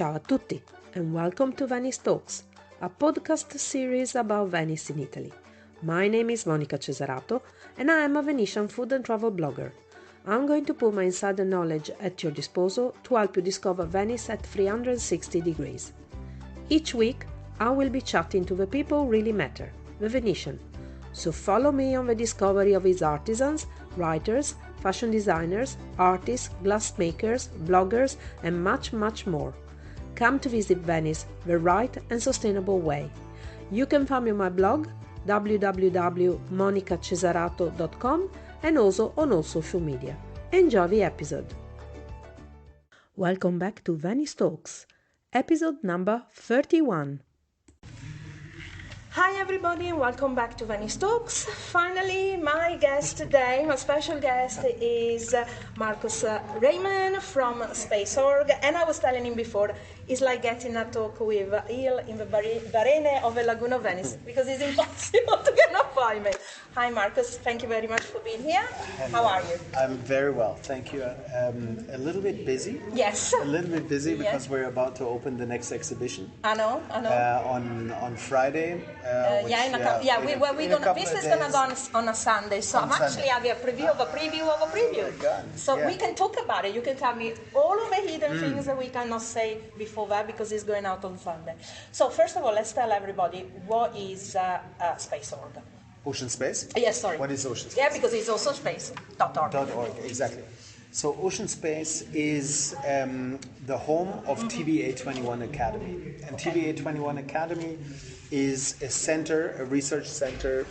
Ciao a tutti and welcome to Venice Talks, a podcast series about Venice in Italy. My name is Monica Cesarato and I am a Venetian food and travel blogger. I'm going to put my insider knowledge at your disposal to help you discover Venice at 360 degrees. Each week, I will be chatting to the people who really matter, the Venetian. So follow me on the discovery of its artisans, writers, fashion designers, artists, glassmakers, bloggers, and much, much more. Come to visit Venice the right and sustainable way. You can find me on my blog www.monicacesarato.com and also on all social media. Enjoy the episode. Welcome back to Venice Talks, episode number 31. Hi everybody and welcome back to Venice Talks. Finally, my guest today, my special guest is Markus Reymann from Space.org, and I was telling him before, it's like getting a talk with Il in the Barene of the Laguna of Venice, because it's impossible to get an appointment. Hi Markus, thank you very much for being here. How are you? I'm very well, thank you. A little bit busy. Yes. A little bit busy because we're about to open the next exhibition. I know. On Friday. This is going to go on a Sunday, so I'm actually having a preview of a preview of a preview. Oh my God. So we can talk about it. You can tell me all of the hidden things that we cannot say before that because it's going out on Sunday. So first of all, let's tell everybody what is Space.org. Ocean Space? Yes, sorry. What is Ocean Space? Yeah, because it's also space.org. .org, exactly. So Ocean Space is the home of Ep.31 Academy. And Ep.31 Academy is a research center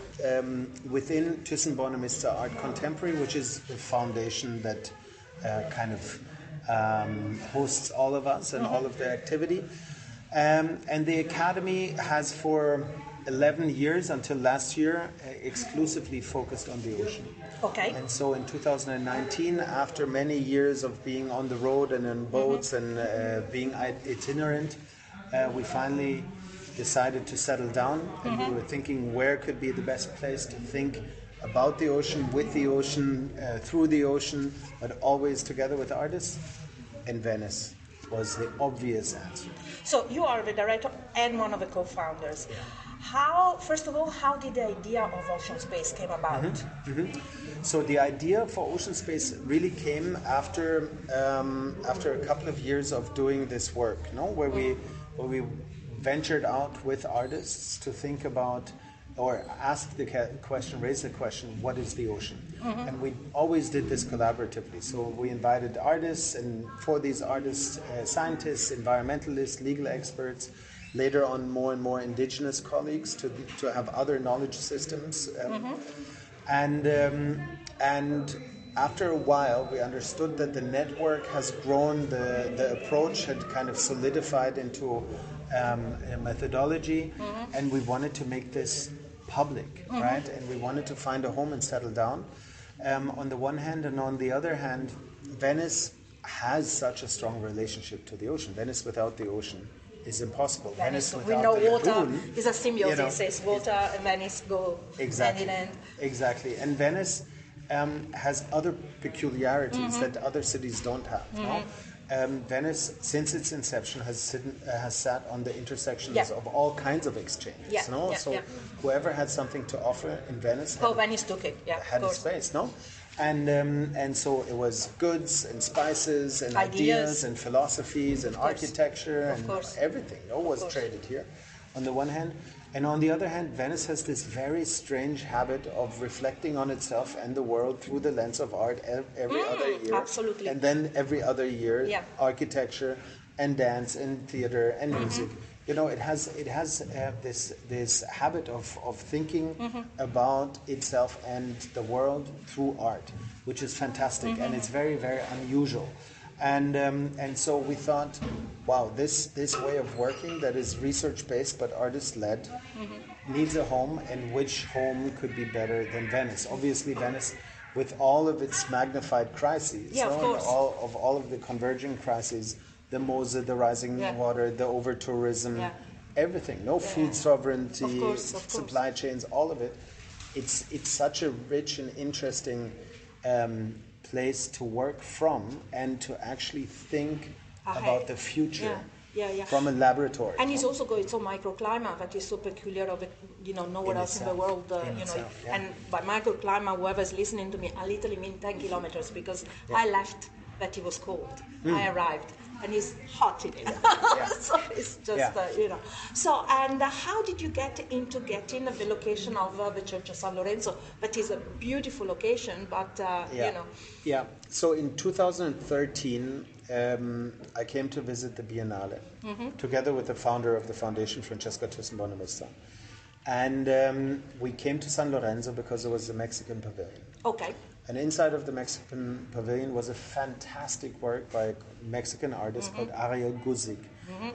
within Thyssen-Bornemisza Art Contemporary, which is the foundation that hosts all of us and all of the activity. And the Academy has for 11 years until last year exclusively focused on the ocean. Okay. And so in 2019, after many years of being on the road and on boats and being itinerant, we finally decided to settle down, and we were thinking where could be the best place to think about the ocean, with the ocean, through the ocean, but always together with artists. And Venice was the obvious answer. So you are the director and one of the co-founders. Yeah. First of all, how did the idea of Ocean Space came about? So the idea for Ocean Space really came after a couple of years of doing this work, where we ventured out with artists to think about or ask the question, raise the question, what is the ocean? And we always did this collaboratively. So we invited artists, and for these artists, scientists, environmentalists, legal experts, later on more and more indigenous colleagues to have other knowledge systems. And after a while, we understood that the network has grown, the approach had kind of solidified into a methodology, and we wanted to make this public, right? And we wanted to find a home and settle down. On the one hand, and on the other hand, Venice has such a strong relationship to the ocean. Venice without the ocean is impossible. Venice without we know the water lagoon, is a symbiosis. It's water and Venice go hand in hand. Exactly. And Venice has other peculiarities that other cities don't have. Venice, since its inception, has sat on the intersections of all kinds of exchanges. Whoever had something to offer in Venice Venice took it. Had a space. And so it was goods and spices and ideas and philosophies and architecture and everything was traded here on the one hand. And on the other hand, Venice has this very strange habit of reflecting on itself and the world through the lens of art every other year. Absolutely. And then every other year, architecture and dance and theater and music. It has this habit of thinking about itself and the world through art, which is fantastic, and it's very, very unusual. And so we thought, wow, this way of working that is research-based but artist-led needs a home, and which home could be better than Venice? Obviously, Venice, with all of its magnified crises, all of the converging crises, the Mose, the rising water, the over-tourism, everything, food sovereignty, supply chains, all of it. It's such a rich and interesting place to work from and to actually think about the future from a laboratory. And it's also got its own microclimate that is so peculiar of it, nowhere else in the world. And by microclimate, whoever's listening to me, I literally mean 10 kilometers because I left that it was cold. I arrived and it's hot in it. So it's just, So, and how did you get into getting the location of the Church of San Lorenzo? That is a beautiful location, but, Yeah, so in 2013, I came to visit the Biennale together with the founder of the foundation, Francesca Thyssen-Bonnemuster. And we came to San Lorenzo because there was a Mexican pavilion. Okay. And inside of the Mexican pavilion was a fantastic work by a Mexican artist called Ariel Guzik.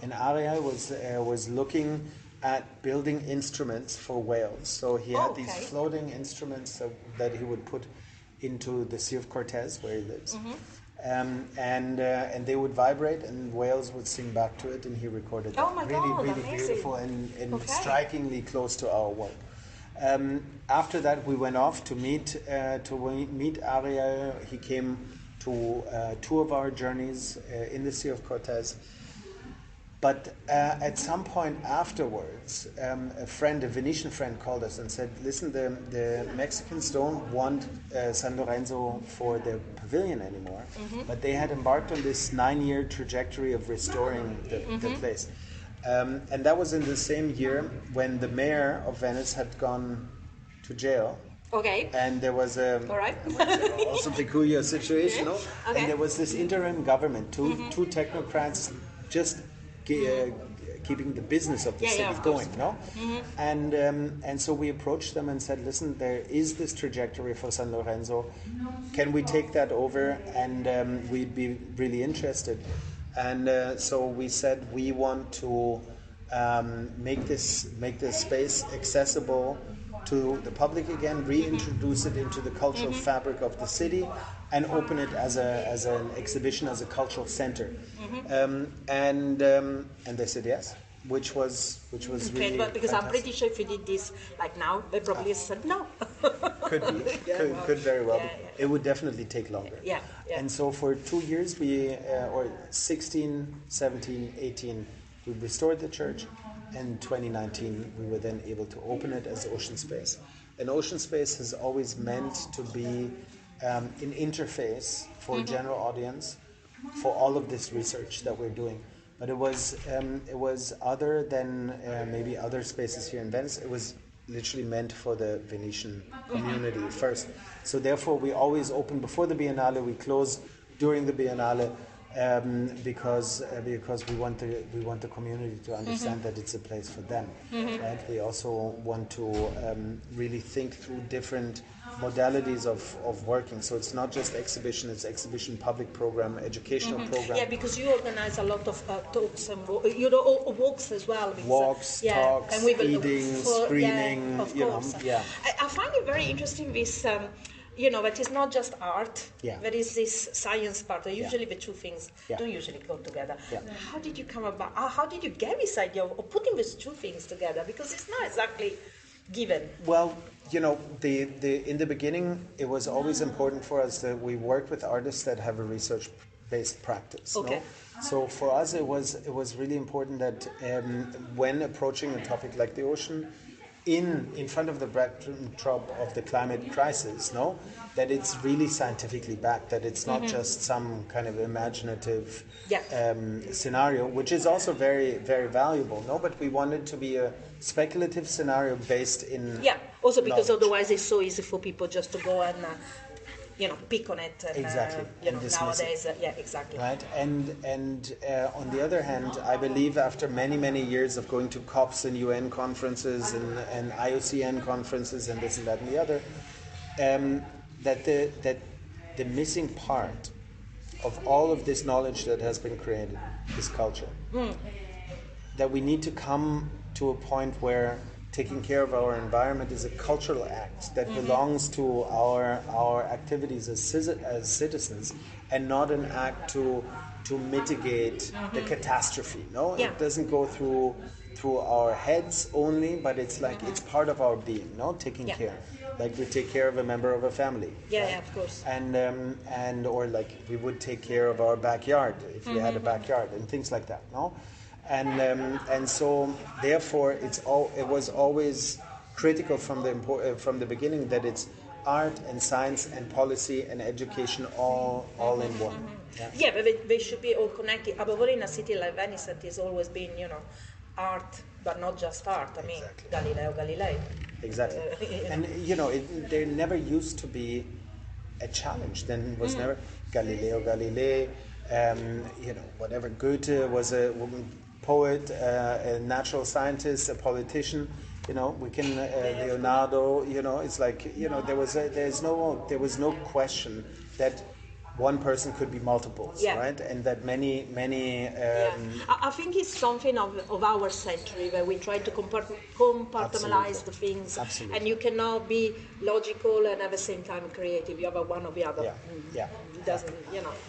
And Ariel was looking at building instruments for whales. So he had these floating instruments that he would put into the Sea of Cortez, where he lives. And they would vibrate, and whales would sing back to it, and he recorded that. Oh my God, really amazing. Beautiful and strikingly close to our work. After that, we went off to meet Ariel. He came to 2 of our journeys in the Sea of Cortez. But at some point afterwards, a Venetian friend called us and said, listen, the Mexicans don't want San Lorenzo for their pavilion anymore, but they had embarked on this 9-year trajectory of restoring the place. And that was in the same year when the mayor of Venice had gone to jail. Okay. And there was also peculiar situation, no? Okay. And there was this interim government, two technocrats just keeping the business of the city going, no? And so we approached them and said, listen, there is this trajectory for San Lorenzo. Can we take that over? And we'd be really interested. And so we said we want to make this space accessible to the public again, reintroduce it into the cultural fabric of the city, and open it as an exhibition, as a cultural center. And they said yes, which was really because fantastic. I'm pretty sure if you did this like now, they probably said no. Could very well be. It would definitely take longer. And so for 2 years, or 16, 17, 18, we restored the church. In 2019, we were then able to open it as Ocean Space. And Ocean Space has always meant to be an interface for a general audience for all of this research that we're doing. But it was other than maybe other spaces here in Venice. It was literally meant for the Venetian community first. So therefore, we always open before the Biennale. We close during the Biennale. Because we want the community to understand that it's a place for them, right? We also want to really think through different modalities of working. So it's not just exhibition; it's exhibition, public program, educational program. Yeah, because you organize a lot of talks and walks as well. Because, walks, talks, and eating, screening. Of course. I find it very interesting this. That is not just art. There is this science part. Usually the two things don't usually go together. How did you come about? How did you get this idea of putting these two things together? Because it's not exactly given. Well, in the beginning, it was always important for us that we work with artists that have a research-based practice. Okay. No? So for us, it was really important that when approaching a topic like the ocean, in front of the backdrop of the climate crisis, that it's really scientifically backed, that it's not just some kind of imaginative scenario, which is also very, very valuable, but we want it to be a speculative scenario based in also because knowledge. Otherwise it's so easy for people just to go and pick on it and, exactly. Nowadays exactly. Right, and on the other hand, I believe after many years of going to COPs and UN conferences and IUCN conferences and this and that and the other, that the missing part of all of this knowledge that has been created is culture. That we need to come to a point where taking care of our environment is a cultural act that belongs to our activities as citizens, and not an act to mitigate the catastrophe. It doesn't go through our heads only, but it's like it's part of our being. Taking care, like we take care of a member of a family. Of course. And or like we would take care of our backyard if we had a backyard and things like that. And so therefore it was always critical from the beginning that it's art and science and policy and education all in one. Yeah, but they should be all connected. Above all, in a city like Venice, it has always been, art, but not just art. I mean, Exactly. Galileo Galilei. Exactly. And there never used to be a challenge. Then it was never Galileo Galilei. Whatever. Goethe was a poet, a natural scientist, a politician. We can Leonardo. It's like there was no question that one person could be multiples, right? And that many. I think it's something of our century where we try to compartmentalize the things. Absolutely. And you cannot be logical and at the same time creative. You have one or the other. Yeah. It doesn't,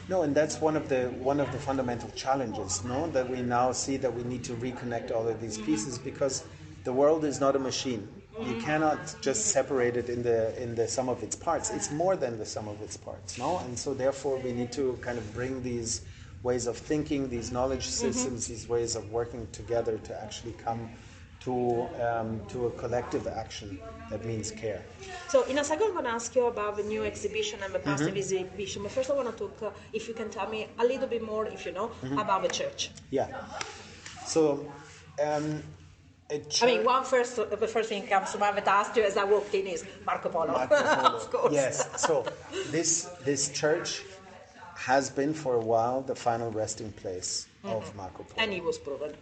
No, and that's one of the fundamental challenges, no? That we now see that we need to reconnect all of these pieces because the world is not a machine. You cannot just separate it in the sum of its parts. It's more than the sum of its parts, no? And so therefore we need to kind of bring these ways of thinking, these knowledge systems, these ways of working together to actually come to a collective action that means care. So in a second I'm going to ask you about the new exhibition and the past exhibition, but first I want to talk, if you can tell me a little bit more, if you know, about the church. Yeah. So I mean, the first thing comes to mind that I asked you as I walked in is Marco Polo. Of course. Yes. So this church has been for a while the final resting place of Marco Polo. And it was proven.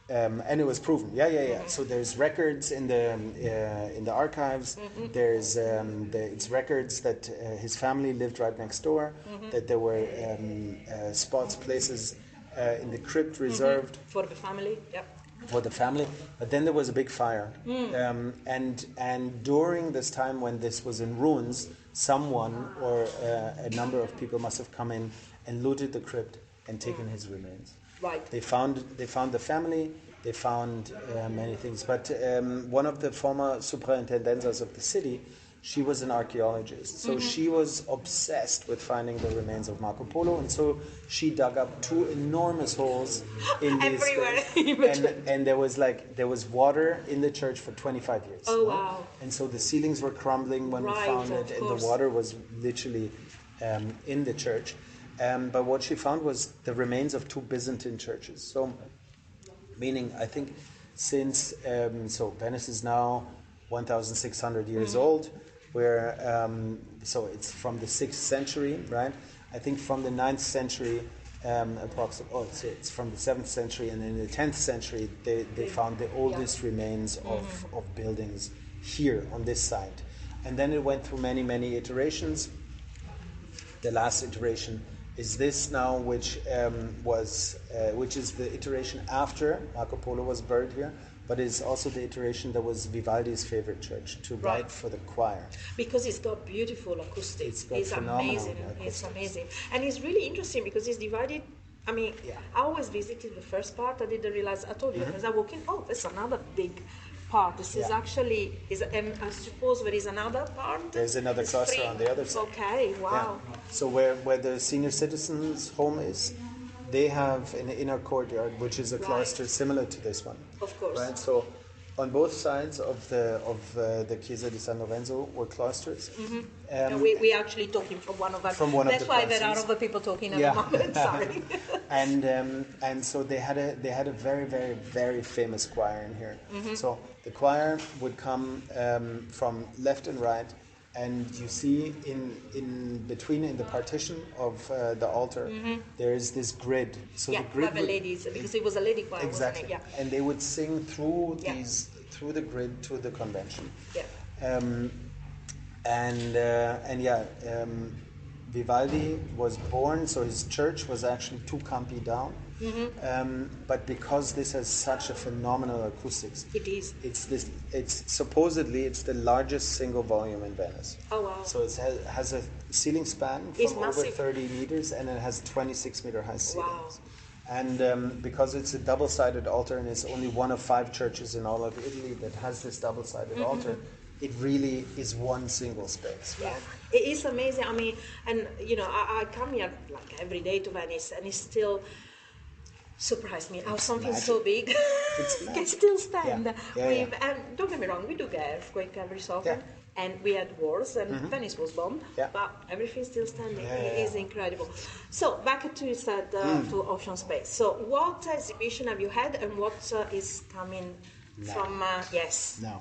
And it was proven. Yeah. So there's records in the archives. There's it's records that his family lived right next door. That there were places in the crypt reserved for the family. Yep. For the family, but then there was a big fire, and during this time when this was in ruins, someone or a number of people must have come in and looted the crypt and taken his remains. Right. They found the family. They found many things, but one of the former superintendents of the city, she was an archaeologist, so she was obsessed with finding the remains of Marco Polo, and so she dug up 2 enormous holes in this everywhere. and there was water in the church for 25 years. Oh, wow. And so the ceilings were crumbling when we found it, and the water was literally in the church. But what she found was the remains of 2 Byzantine churches. So, meaning, I think, since Venice is now 1,600 years old, where so it's from the 6th century, right? I think from the 9th century, approximately. It's from the 7th century, and in the 10th century, they found the oldest remains of buildings here on this site, and then it went through many iterations. The last iteration is this now, which is the iteration after Marco Polo was buried here. But it's also the iteration that was Vivaldi's favorite church to write for the choir. Because it's got beautiful acoustics. It's amazing. It's amazing. And it's really interesting because it's divided. I mean, I always visited the first part. I didn't realize, I told you, as I walk in, there's another big part. This is actually, I suppose there is another part. There's another cluster on the other side. Okay, wow. Yeah. So where the senior citizens' home is, they have an inner courtyard, which is a cloister similar to this one. Of course. Right. So, on both sides of the Chiesa di San Lorenzo were cloisters. We actually talking from one of them. That's why there are other people talking at the moment. Sorry. And so they had a very, very, very famous choir in here. So the choir would come from left and right. And you see in between, in the partition of the altar, there is this grid. So the grid the ladies, because it was a lady choir, exactly. wasn't it? Yeah. And they would sing through the grid to the convention. Vivaldi was born, so his church was actually 2 campi down. But because this has such a phenomenal acoustics, it is. It's supposedly the largest single volume in Venice. Oh wow! So it has a ceiling span from over 30 meters, and it has 26-meter high ceilings. Wow! And because it's a double-sided altar, and it's only one of 5 churches in all of Italy that has this double-sided altar, it really is one single space. Right? Yeah, it is amazing. I mean, and I come here like every day to Venice, and it's still surprised me how something magic. so big can still stand. And don't get me wrong, we do get earthquake every so often, and we had wars, and Venice was bombed, but everything's still standing. It is incredible. So back to you said to Ocean Space. So what exhibition have you had, and what is coming? From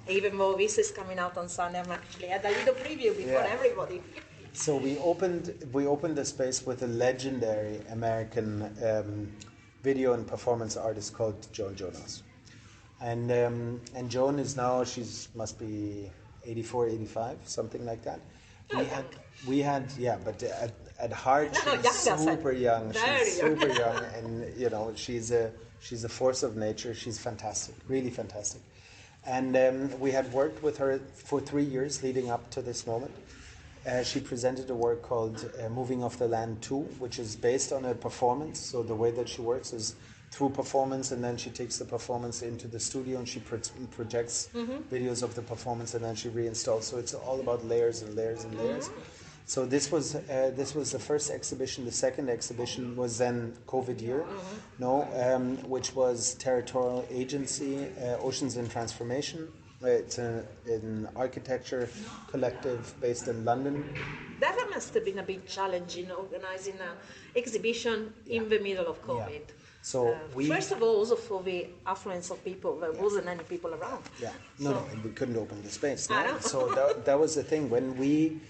even though this is coming out on Sunday, I'm actually had a little preview before everybody. So we opened the space with a legendary American video and performance artist called Joan Jonas, and Joan is now must be 84, 85, something like that. We had but at heart she's super young. She's super young, and she's a force of nature. She's fantastic, really fantastic. And we had worked with her for 3 years leading up to this moment. She presented a work called Moving Off the Land 2, which is based on a performance. So the way that she works is through performance, and then she takes the performance into the studio and she projects videos of the performance, and then she reinstalls. So it's all about layers and layers and layers. So this was the first exhibition. The second exhibition was then COVID year, which was Territorial Agency, Oceans in Transformation. It's an architecture collective based in London. That must have been a big challenge in organizing an exhibition in the middle of COVID. Yeah. So first of all, also for the affluence of people, there wasn't any people around. Yeah, and we couldn't open the space. So that was the thing when we.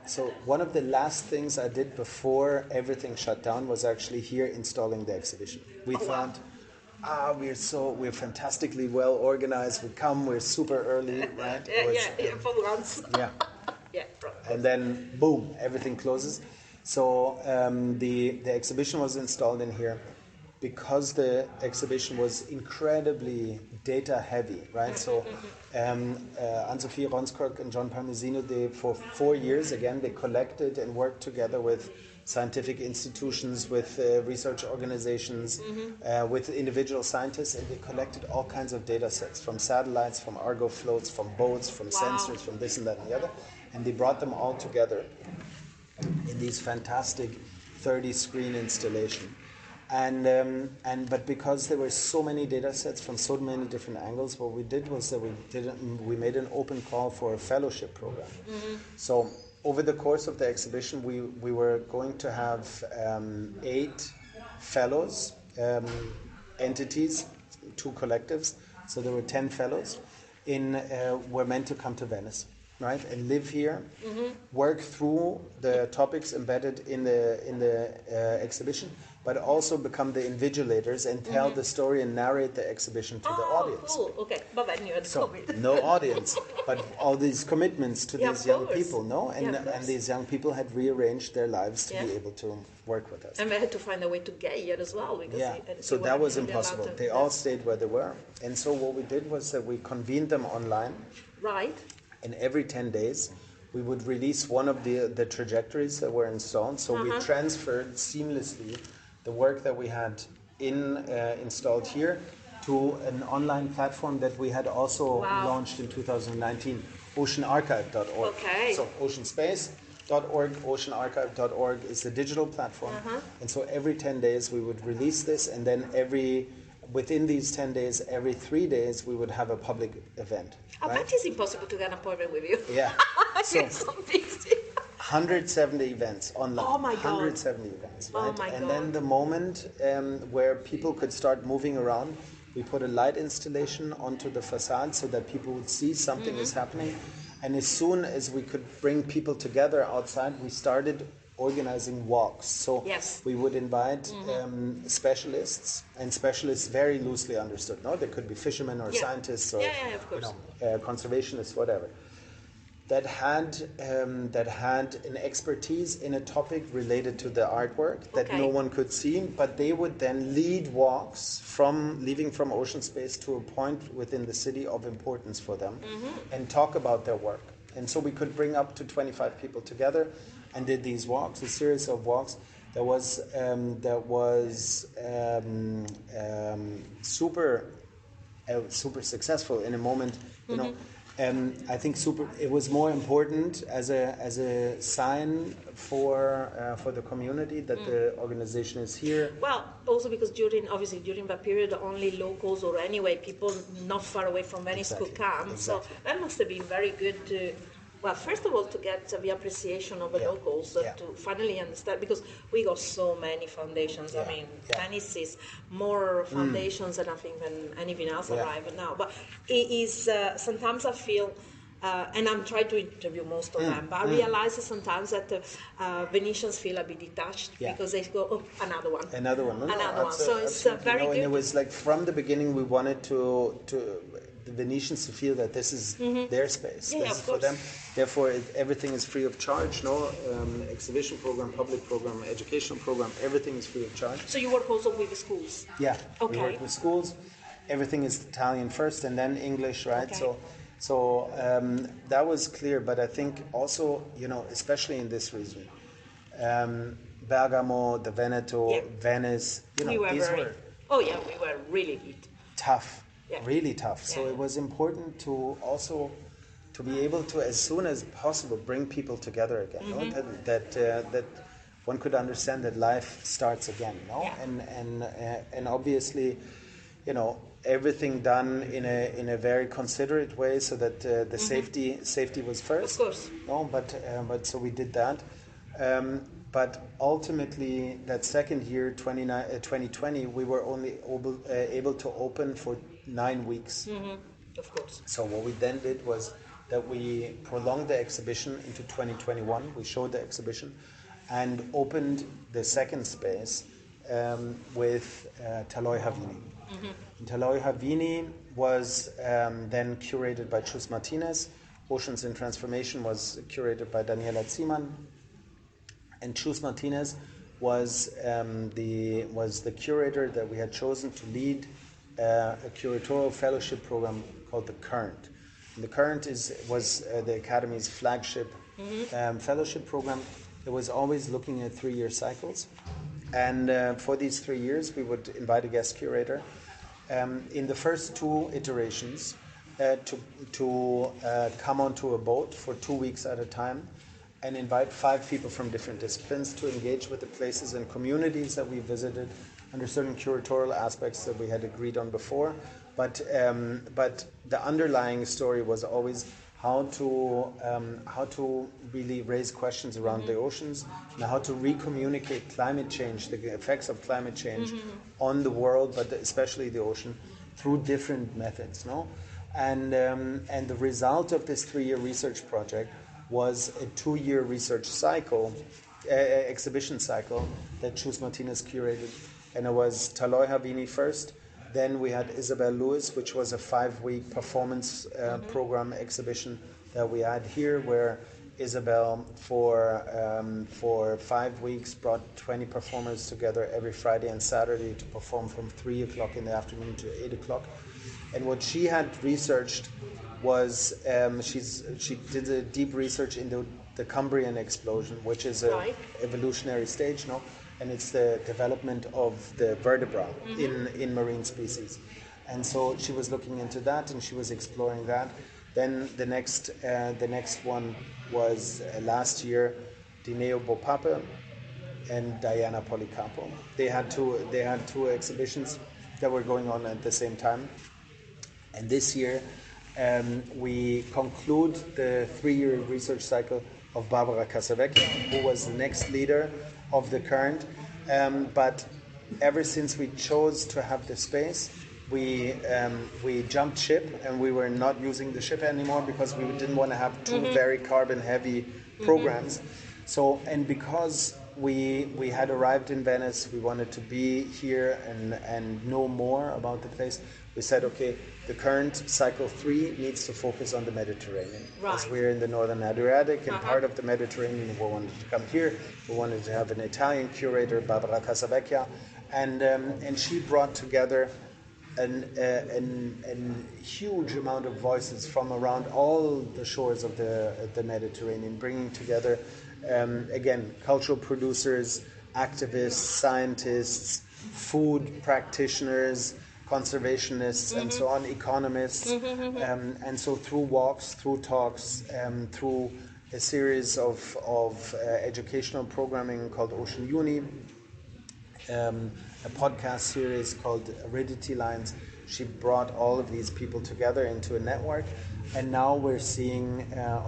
So one of the last things I did before everything shut down was actually here installing the exhibition. We thought, we're fantastically well organized. We're super early, right? For once. And then boom, everything closes. So the exhibition was installed in here because the exhibition was incredibly data heavy, right? So Anne-Sophie Ronskirk and John Parmesino, for 4 years, again, they collected and worked together with scientific institutions, with research organizations, with individual scientists, and they collected all kinds of data sets from satellites, from Argo floats, from boats, from sensors, from this and that and the other, and they brought them all together in these fantastic 30-screen installation. But because there were so many data sets from so many different angles, what we did was that we made an open call for a fellowship program. So over the course of the exhibition, we were going to have 8 fellows, entities, 2 collectives. So there were 10 fellows were meant to come to Venice, right, and live here, work through the topics embedded in the exhibition, but also become the invigilators and tell the story and narrate the exhibition to the audience. Oh, cool. Okay. But then you had COVID. No audience, but all these commitments to these young people, and these young people had rearranged their lives to be able to work with us. And they had to find a way to get here as well. Because so that was impossible. They all stayed where they were. And so what we did was that we convened them online. Right. And every 10 days, we would release one of the trajectories that were installed. So we transferred seamlessly the work that we had installed here to an online platform that we had also launched in 2019, oceanarchive.org. Okay. So oceanspace.org, oceanarchive.org is the digital platform. And so every 10 days we would release this, and then within these 10 days, every 3 days, we would have a public event. Right? That is impossible to get an appointment with you. Yeah. So, 170 events online. Oh my God. 170 events, right? Oh my God. And then the moment where people could start moving around, we put a light installation onto the facade so that people would see something is happening. And as soon as we could bring people together outside, we started organizing walks. So we would invite specialists, and specialists very loosely understood. No, they could be fishermen or scientists or of course. Conservationists, whatever. That had an expertise in a topic related to the artwork that no one could see, but they would then lead walks leaving from Ocean Space to a point within the city of importance for them and talk about their work. And so we could bring up to 25 people together and did these walks, a series of walks that was super successful in a moment, I think it was more important as a sign for the community that the organization is here. Well, also because during that period, only locals or anyway people not far away from Venice could come. So that must have been very good to. Well, first of all, to get the appreciation of the locals, to finally understand, because we got so many foundations. I mean, Venice is more foundations than I think than anything else arrived now. But it is, sometimes I feel, and I'm trying to interview most of them, but I realize sometimes that Venetians feel a bit detached because they go, oh, another one. Another one. Another one. So it's very good. And it was like from the beginning we wanted to the Venetians to feel that this is their space. This is for them. Therefore, everything is free of charge. No exhibition program, public program, educational program. Everything is free of charge. So you work also with the schools? Yeah. Okay. We work with schools. Everything is Italian first, and then English, right? Okay. So that was clear. But I think also, especially in this region, Bergamo, the Veneto, Venice. We were really tough. Really tough. So it was important to also to be able to, as soon as possible, bring people together again. No? That one could understand that life starts again. No, and obviously, everything done in a very considerate way, so that the safety was first. Of course. No, but so we did that. But ultimately, that second year, 2020, we were only able to open for 9 weeks. Of course. So what we then did was that we prolonged the exhibition into 2021. We showed the exhibition and opened the second space with Taloi Havini. And Taloi Havini was then curated by Chus Martinez. Oceans in Transformation was curated by Daniela Ziemann. And Chus Martinez was the curator that we had chosen to lead a curatorial fellowship program called The Current. And The Current was the Academy's flagship fellowship program. It was always looking at 3-year cycles. And for these 3 years, we would invite a guest curator. In the first 2 iterations, to come onto a boat for 2 weeks at a time and invite 5 people from different disciplines to engage with the places and communities that we visited under certain curatorial aspects that we had agreed on before. But the underlying story was always how to really raise questions around the oceans and how to recommunicate climate change, the effects of climate change on the world, but especially the ocean, through different methods. No, and the result of this 3-year research project was a 2-year research cycle, exhibition cycle that Chus Martinez curated. And it was Taloi Havini first, then we had Isabel Lewis, which was a 5-week performance program exhibition that we had here, where Isabel for 5 weeks brought 20 performers together every Friday and Saturday to perform from 3 o'clock in the afternoon to 8 o'clock. And what she had researched was she did a deep research into the Cambrian explosion, which is an evolutionary stage, no? And it's the development of the vertebra in marine species. And so she was looking into that and she was exploring that. Then the next one was last year, Dineo Bopape and Diana Policarpo. They had two exhibitions that were going on at the same time. And this year we conclude the 3-year research cycle of Barbara Casavecchia, who was the next leader of The Current. But ever since we chose to have the space, we jumped ship and we were not using the ship anymore because we didn't want to have two very carbon heavy programs. So, and because we had arrived in Venice, we wanted to be here and know more about the place. We said, okay, The Current cycle 3 needs to focus on the Mediterranean. Right. As we're in the northern Adriatic and part of the Mediterranean, we wanted to come here. We wanted to have an Italian curator, Barbara Casavecchia, and she brought together a huge amount of voices from around all the shores of the Mediterranean, bringing together, again, cultural producers, activists, scientists, food practitioners, conservationists, and so on, economists. And so through walks, through talks, through a series of educational programming called Ocean Uni, a podcast series called Aridity Lines. She brought all of these people together into a network, and now we're seeing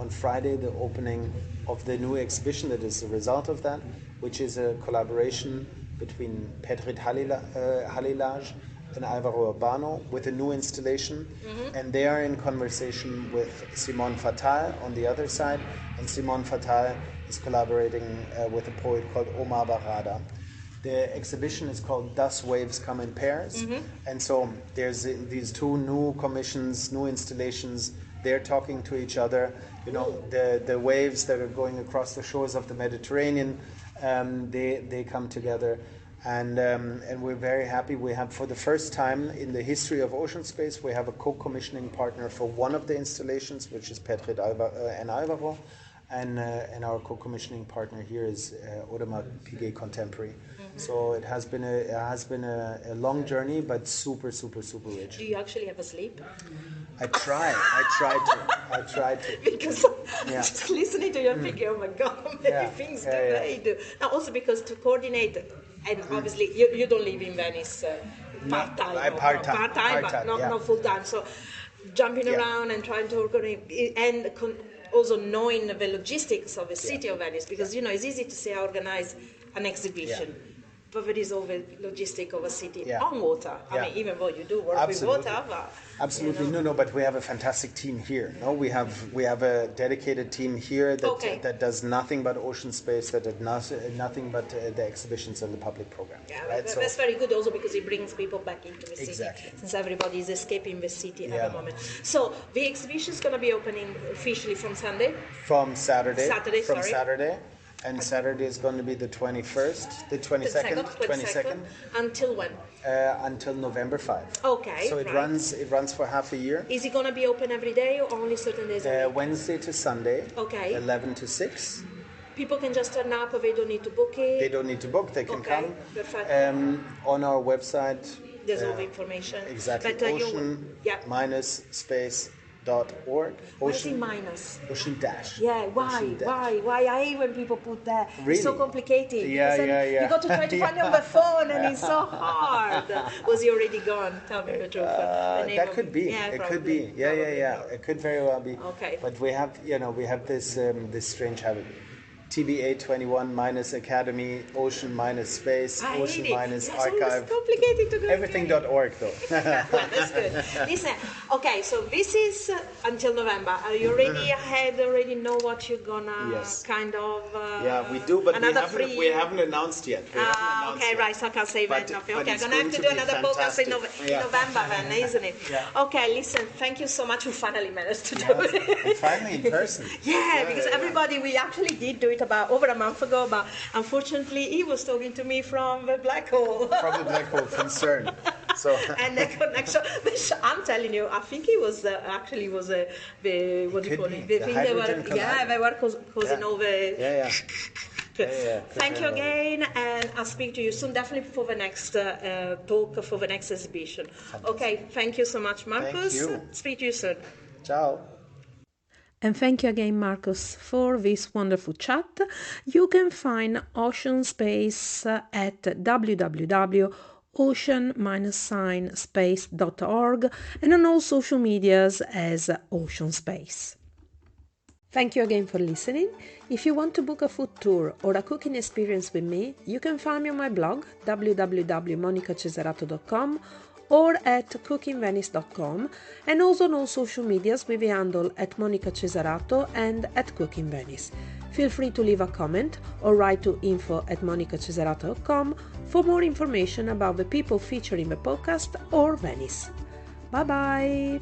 on Friday the opening of the new exhibition that is a result of that, which is a collaboration between Petrit Halilaj and Alvaro Urbano with a new installation, and they are in conversation with Simone Fattal on the other side, and Simone Fattal is collaborating with a poet called Omar Barada. The exhibition is called Thus Waves Come in Pairs, and so there's these two new commissions, new installations. They're talking to each other. You know, the waves that are going across the shores of the Mediterranean, they come together, and we're very happy. We have, for the first time in the history of Ocean Space, we have a co-commissioning partner for one of the installations, which is Petrit and Alvaro, and our co-commissioning partner here is Audemars Piguet Contemporary. So it has been a long journey, but super rich. Do you actually have a sleep? I try to. Because just listening to your thinking, oh my God, how many things do they do? Now also because to coordinate, and obviously you don't live in Venice part-time. Part-time, but not full-time. So jumping around and trying to organize, and also knowing the logistics of the city of Venice, because it's easy to say organize an exhibition. But it is all the logistic of a city on water. I mean, even though you do work with water, but absolutely no. But we have a fantastic team here. No, we have a dedicated team here that does nothing but ocean space, that does nothing but the exhibitions and the public program. Yeah, right? That's very good also because it brings people back into the city. Exactly. Since everybody is escaping the city at the moment. So the exhibition is going to be opening officially from Sunday. From Saturday. Saturday. And Saturday is going to be the 21st, the 22nd. Until when? Until November 5. Okay. So it runs for half a year. Is it going to be open every day or only certain days? Wednesday to Sunday. Okay. 11 to 6. People can just turn up, they don't need to book it? They don't need to book, they can come. Perfect. On our website. There's all the information. Exactly. Ocean-space.org. Why is it minus? Ocean dash. Yeah, why? I hate when people put that. Really? It's so complicated. Yeah. You got to try to find it on the phone and it's so hard. Was he already gone? Tell me the truth. That could be. Yeah, it probably. Could be. Yeah. It could very well be. Okay. But we have this strange habit. TBA21 minus Academy, Ocean minus Space, Ocean minus Archive. It's complicated to go. Everything.org though. Well, that's good. Listen, okay, so this is until November. Are you already ahead? Already know what you're gonna kind of? Yeah, we do, but we haven't announced yet. Right. So I can't say that. Okay, I'm gonna have to do another podcast in November then, isn't it? Yeah. Okay, listen. Thank you so much. We finally managed to do it. And finally in person. Because everybody, we actually did do it about over a month ago, but unfortunately he was talking to me from the black hole. From CERN. So and the connection, I'm telling you, I think it was the what do you call it? The thing they were causing all the. Thank you again, and I'll speak to you soon, definitely for the next talk, for the next exhibition. Fantastic. Okay, thank you so much, Markus. Thank you. Speak to you soon. Ciao. And thank you again, Markus, for this wonderful chat. You can find Ocean Space at www.ocean-space.org and on all social medias as Ocean Space. Thank you again for listening. If you want to book a food tour or a cooking experience with me, you can find me on my blog www.monicacesarato.com or at cookingvenice.com, and also on all social medias with the handle at Monica Cesarato and at cookingvenice. Feel free to leave a comment or write to info@monicacesarato.com for more information about the people featured in the podcast or Venice. Bye bye!